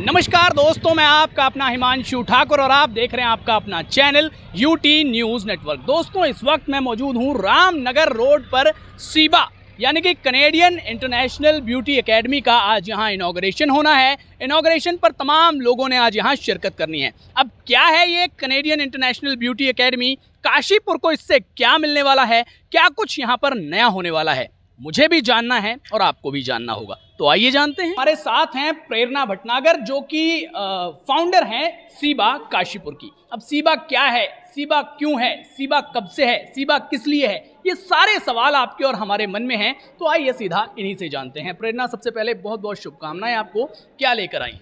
नमस्कार दोस्तों, मैं आपका अपना हिमांशु ठाकुर और आप देख रहे हैं आपका अपना चैनल यूटी न्यूज़ नेटवर्क। दोस्तों, इस वक्त मैं मौजूद हूं रामनगर रोड पर सीबा यानी कि कनेडियन इंटरनेशनल ब्यूटी एकेडमी का आज यहां इनॉग्रेशन होना है। इनॉग्रेशन पर तमाम लोगों ने आज यहां शिरकत करनी है। अब क्या है ये Canadian international beauty academy, Kashipur को इससे क्या मिलने वाला है, क्या कुछ यहाँ पर नया होने वाला है, मुझे भी जानना है और आपको भी जानना होगा। तो आइए जानते हैं। हमारे साथ हैं प्रेरणा भटनागर जो कि फाउंडर हैं सीबा काशीपुर की। अब सीबा क्या है, सीबा क्यों है, सीबा कब से है, सीबा किस लिए है, ये सारे सवाल आपके और हमारे मन में हैं। तो आइए सीधा इन्हीं से जानते हैं। प्रेरणा, सबसे पहले बहुत बहुत शुभकामनाएं आपको, क्या लेकर आई?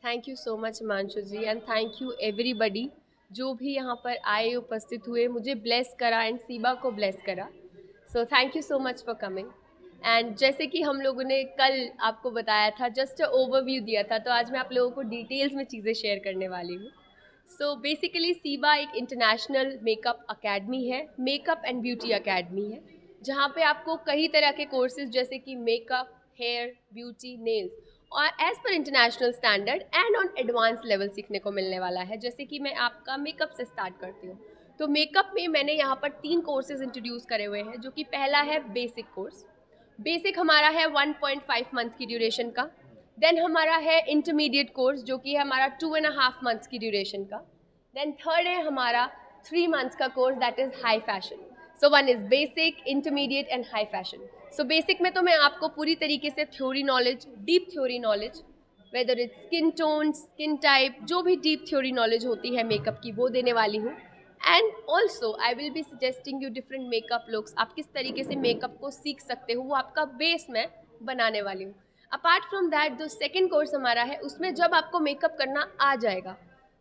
Thank you so much Himanshu ji, and thank you everybody जो भी यहाँ पर आए, उपस्थित हुए, मुझे ब्लेस करा एंड सीबा को ब्लेस करा। So thank you so much for coming. And जैसे कि हम लोगों ने कल आपको बताया था, जस्ट ओवरव्यू दिया था, तो आज मैं आप लोगों को डिटेल्स में चीज़ें शेयर करने वाली हूँ। सो बेसिकली सीबा एक इंटरनेशनल मेकअप अकेडमी है, मेकअप एंड ब्यूटी अकेडमी है, जहाँ पे आपको कई तरह के कोर्सेज जैसे कि मेकअप, हेयर, ब्यूटी, नेल्स और as per international standard and on advance level सीखने को मिलने वाला है। जैसे कि मैं आपका मेकअप से स्टार्ट करती हूँ, तो मेकअप में मैंने यहाँ पर 3 कोर्सेज इंट्रोड्यूस करे हुए हैं, जो कि पहला है बेसिक कोर्स। बेसिक हमारा है 1.5 मंथ की ड्यूरेशन का। देन हमारा है इंटरमीडिएट कोर्स जो कि है हमारा 2.5 मंथ्स की ड्यूरेशन का। देन थर्ड है हमारा 3 मंथ्स का course, that is high fashion. So one is basic, intermediate and high fashion. So basic में तो मैं आपको पूरी तरीके से theory knowledge, deep theory knowledge, whether it's skin tone, skin type, जो भी डीप थ्योरी नॉलेज होती है मेकअप की, वो देने वाली हूँ। And also I will be suggesting you different makeup looks. आप किस तरीके से मेकअप को सीख सकते हो, वो आपका बेस मैं बनाने वाली हूँ। अपार्ट फ्रॉम दैट जो सेकेंड कोर्स हमारा है, उसमें जब आपको मेकअप करना आ जाएगा,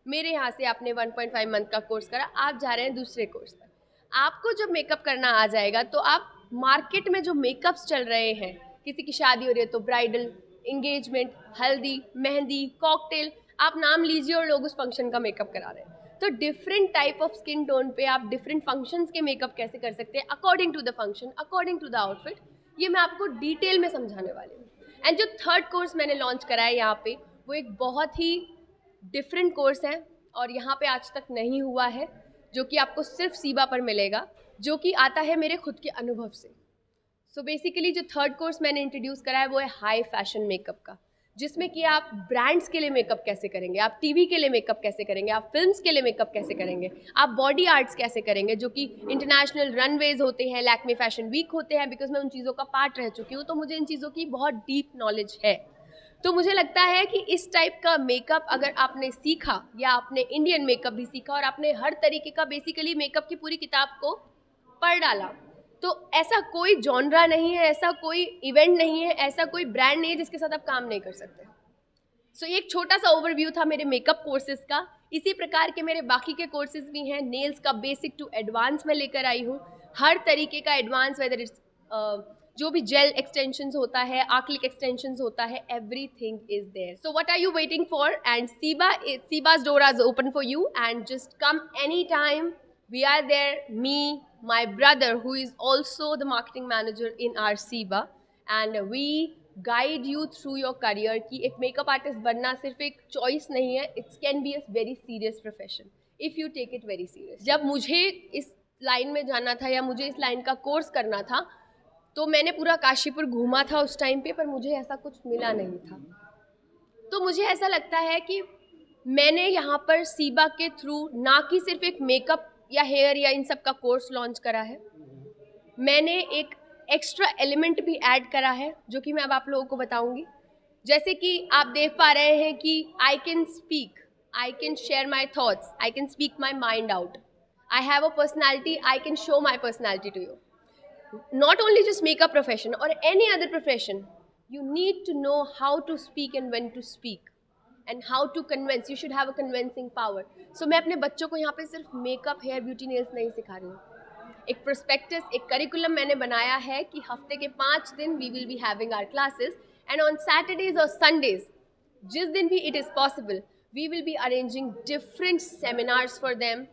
मेरे यहाँ से आपने 1.5 मंथ का कोर्स करा, आप जा रहे हैं दूसरे कोर्स पर। आपको जब मेकअप करना आ जाएगा तो आप मार्केट में जो मेकअप्स चल रहे हैं, किसी की शादी हो रही है तो ब्राइडल, इंगेजमेंट, हल्दी, मेहंदी, कॉकटेल, आप नाम लीजिए और लोग उस फंक्शन का मेकअप करा रहे हैं। तो different type of skin tone पे आप डिफरेंट फंक्शंस के मेकअप कैसे कर सकते हैं, according to the function, according to the outfit, ये मैं आपको डिटेल में समझाने वाली हूँ। एंड जो थर्ड कोर्स मैंने लॉन्च करा है यहाँ पे, वो एक बहुत ही डिफरेंट कोर्स है और यहाँ पे आज तक नहीं हुआ है, जो कि आपको सिर्फ सीबा पर मिलेगा, जो कि आता है मेरे खुद के अनुभव से। सो बेसिकली जो थर्ड कोर्स मैंने इंट्रोड्यूस करा है वो है हाई फैशन मेकअप का, जिसमें कि आप ब्रांड्स के लिए मेकअप कैसे करेंगे, आप टीवी के लिए मेकअप कैसे करेंगे, आप फिल्म्स के लिए मेकअप कैसे करेंगे, आप बॉडी आर्ट्स कैसे करेंगे, जो कि इंटरनेशनल रनवेज होते हैं, लैक्मे फैशन वीक होते हैं, बिकॉज मैं उन चीज़ों का पार्ट रह चुकी हूँ, तो मुझे इन चीज़ों की बहुत डीप नॉलेज है। तो मुझे लगता है कि इस टाइप का मेकअप अगर आपने सीखा, या आपने इंडियन मेकअप भी सीखा और आपने हर तरीके का बेसिकली मेकअप की पूरी किताब को पढ़ डाला, तो ऐसा कोई जॉनरा नहीं है, ऐसा कोई इवेंट नहीं है, ऐसा कोई ब्रांड नहीं है जिसके साथ आप काम नहीं कर सकते। सो ये एक छोटा सा ओवरव्यू था मेरे मेकअप कोर्सेज का। इसी प्रकार के मेरे बाकी के कोर्सेज भी हैं। नेल्स का बेसिक टू एडवांस में लेकर आई हूँ, हर तरीके का एडवांस, वेदर इट्स जो भी जेल एक्सटेंशंस होता है, आर्कलिक एक्सटेंशंस होता है, everything is there. So what are you waiting for? And सीबा's door is open for you, and just come anytime. We are there, me, my brother who is also the marketing manager in our सीबा, and we guide you through your career कि एक makeup artist बनना सिर्फ एक choice नहीं है, it's can be a very serious profession if you take it very serious. जब मुझे इस लाइन में जाना था या मुझे इस लाइन का कोर्स करना था, तो मैंने पूरा काशीपुर घूमा था उस टाइम पे, पर मुझे ऐसा कुछ मिला नहीं था। तो मुझे ऐसा लगता है कि मैंने यहाँ पर सीबा के थ्रू ना कि सिर्फ एक मेकअप या हेयर या इन सब का कोर्स लॉन्च करा है, मैंने एक एक्स्ट्रा एलिमेंट भी ऐड करा है, जो कि मैं अब आप लोगों को बताऊंगी। जैसे कि आप देख पा रहे हैं कि I can speak, I can share my thoughts, I can speak my mind out, I have a personality, I can show my personality to you. Not only just makeup profession or any other profession, you need to know how to speak and when to speak and how to convince. You should have a convincing power. So मैं अपने बच्चों को यहाँ पे सिर्फ makeup, hair, beauty, nails नहीं सिखा रही हूँ। एक प्रोस्पेक्टस, एक करिकुलम मैंने बनाया है कि हफ्ते के 5 दिन we will be having our classes, and on Saturdays और संडेज, जिस दिन भी it is possible, we will be arranging different seminars for them.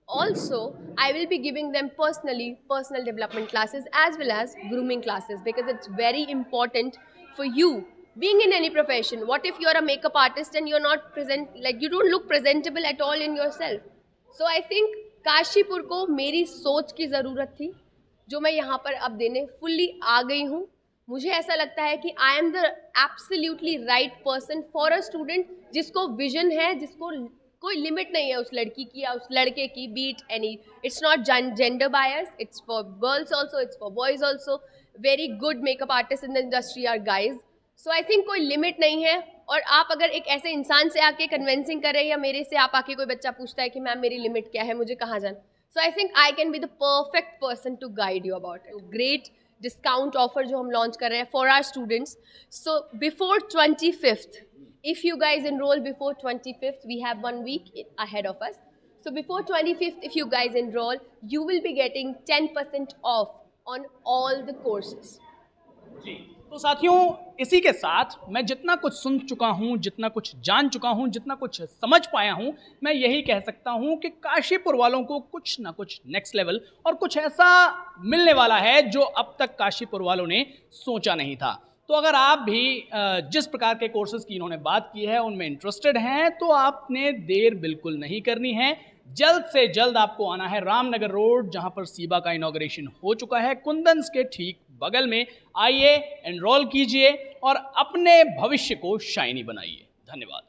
Also, I will be giving them personal development classes as well as grooming classes, because it's very important for you being in any profession, what if you're a makeup artist and you're not you don't look presentable at all in yourself? So I think Kashipur को मेरी सोच की ज़रूरत थी, जो मैं यहाँ पर अब देने फुल्ली आ गई हूँ. मुझे ऐसा लगता है कि I am the absolutely right person for a student जिसको विजन है, जिसको कोई लिमिट नहीं है उस लड़की की या उस लड़के की, be it any. It's not gender bias, it's for girls also, it's for boys also. Very good makeup artist in the industry are guys. So I think कोई लिमिट नहीं है. और आप अगर एक ऐसे इंसान से आके कन्विंसिंग कर रहे हैं, या मेरे से आप आके कोई बच्चा पूछता है कि मैम मेरी लिमिट क्या है, मुझे कहाँ जाना, so I think I can be the perfect person to guide you about it. Great discount offer जो हम लॉन्च कर रहे हैं for our students. So before 25th, if you guys enroll before 25th, we have 1 week ahead of us. So before 25th, if you guys enroll, you will be getting 10% off on all the courses. जी, तो साथियों, इसी के साथ मैं जितना कुछ सुन चुका हूँ, जितना कुछ जान चुका हूँ, जितना कुछ समझ पाया हूँ, मैं यही कह सकता हूँ कि काशीपुर वालों को कुछ ना कुछ नेक्स्ट लेवल और कुछ ऐसा मिलने वाला है जो अब तक काशीपुर वालों ने सोचा नहीं था. तो अगर आप भी जिस प्रकार के कोर्सेज की इन्होंने बात की है उनमें इंटरेस्टेड हैं, तो आपने देर बिल्कुल नहीं करनी है. जल्द से जल्द आपको आना है रामनगर रोड, जहां पर सीबा का इनॉग्रेशन हो चुका है, कुंदन्स के ठीक बगल में. आइए, एनरोल कीजिए और अपने भविष्य को शाइनी बनाइए. धन्यवाद.